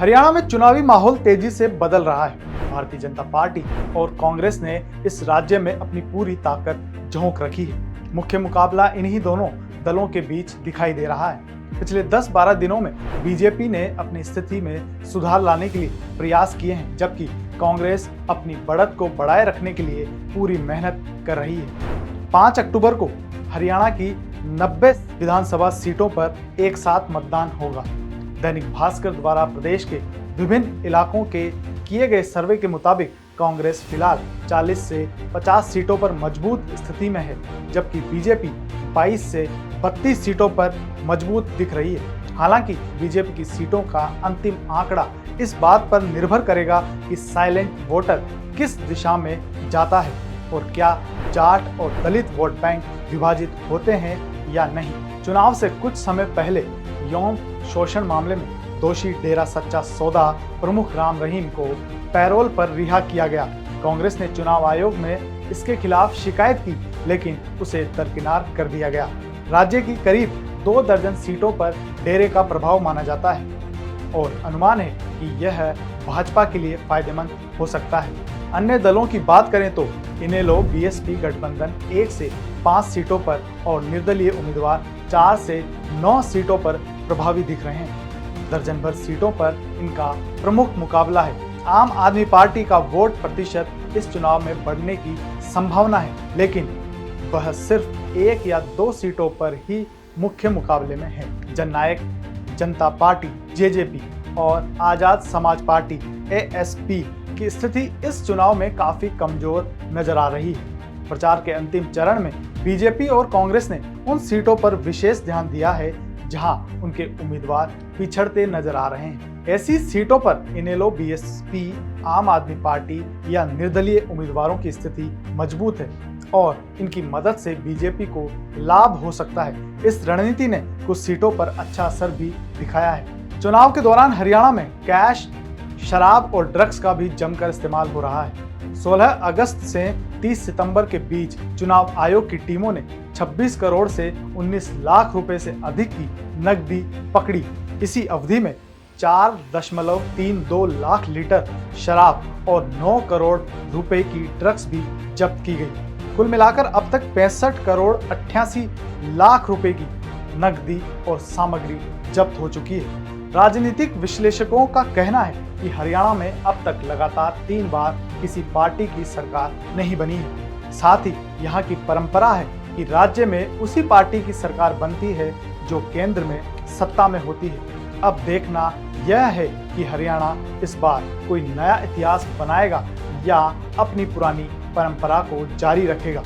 हरियाणा में चुनावी माहौल तेजी से बदल रहा है। भारतीय जनता पार्टी और कांग्रेस ने इस राज्य में अपनी पूरी ताकत झोंक रखी है। मुख्य मुकाबला इन्हीं दोनों दलों के बीच दिखाई दे रहा है। पिछले 10-12 दिनों में बीजेपी ने अपनी स्थिति में सुधार लाने के लिए प्रयास किए हैं, जबकि कांग्रेस अपनी बढ़त को बढ़ाए रखने के लिए पूरी मेहनत कर रही है। 5 अक्टूबर को हरियाणा की 90 विधानसभा सीटों पर एक साथ मतदान होगा। दैनिक भास्कर द्वारा प्रदेश के विभिन्न इलाकों के किए गए सर्वे के मुताबिक कांग्रेस फिलहाल 40 से 50 सीटों पर मजबूत स्थिति में है, जबकि बीजेपी 22 से 32 सीटों पर मजबूत दिख रही है। हालांकि बीजेपी की सीटों का अंतिम आंकड़ा इस बात पर निर्भर करेगा कि साइलेंट वोटर किस दिशा में जाता है और क्या जाट और दलित वोट बैंक विभाजित होते हैं या नहीं। चुनाव से कुछ समय पहले यौन शोषण मामले में दोषी डेरा सच्चा सौदा प्रमुख राम रहीम को पैरोल पर रिहा किया गया। कांग्रेस ने चुनाव आयोग में इसके खिलाफ शिकायत की, लेकिन उसे दरकिनार कर दिया गया। राज्य की करीब 2 दर्जन सीटों पर डेरे का प्रभाव माना जाता है और अनुमान है कि यह भाजपा के लिए फायदेमंद हो सकता है। अन्य दलों की बात करें तो इनेलो बीएसपी गठबंधन 1 से 5 सीटों पर और निर्दलीय उम्मीदवार 4 से 9 सीटों पर प्रभावी दिख रहे हैं। दर्जन भर सीटों पर इनका प्रमुख मुकाबला है। आम आदमी पार्टी का वोट प्रतिशत इस चुनाव में बढ़ने की संभावना है, लेकिन वह सिर्फ 1 या 2 सीटों पर ही मुख्य मुकाबले में है। जननायक जनता पार्टी जेजेपी और आजाद समाज पार्टी एएसपी की स्थिति इस चुनाव में काफी कमजोर नजर आ रही है। प्रचार के अंतिम चरण में बीजेपी और कांग्रेस ने उन सीटों पर विशेष ध्यान दिया है जहां उनके उम्मीदवार पिछड़ते नजर आ रहे हैं। ऐसी सीटों पर इनेलो बीएसपी, आम आदमी पार्टी या निर्दलीय उम्मीदवारों की स्थिति मजबूत है और इनकी मदद से बीजेपी को लाभ हो सकता है। इस रणनीति ने कुछ सीटों पर अच्छा असर भी दिखाया है। चुनाव के दौरान हरियाणा में कैश, शराब और ड्रग्स का भी जमकर इस्तेमाल हो रहा है। 16 अगस्त से 30 सितंबर के बीच चुनाव आयोग की टीमों ने 26 करोड़ से 19 लाख रुपए से अधिक की नकदी पकड़ी। इसी अवधि में 4.32 लाख लीटर शराब और 9 करोड़ रुपए की ड्रग्स भी जब्त की गई। कुल मिलाकर अब तक 65 करोड़ 88 लाख रुपए की नकदी और सामग्री जब्त हो चुकी है। राजनीतिक विश्लेषकों का कहना है कि हरियाणा में अब तक लगातार 3 बार किसी पार्टी की सरकार नहीं बनी है। साथ ही यहाँ की परंपरा है कि राज्य में उसी पार्टी की सरकार बनती है जो केंद्र में सत्ता में होती है। अब देखना यह है कि हरियाणा इस बार कोई नया इतिहास बनाएगा या अपनी पुरानी परंपरा को जारी रखेगा।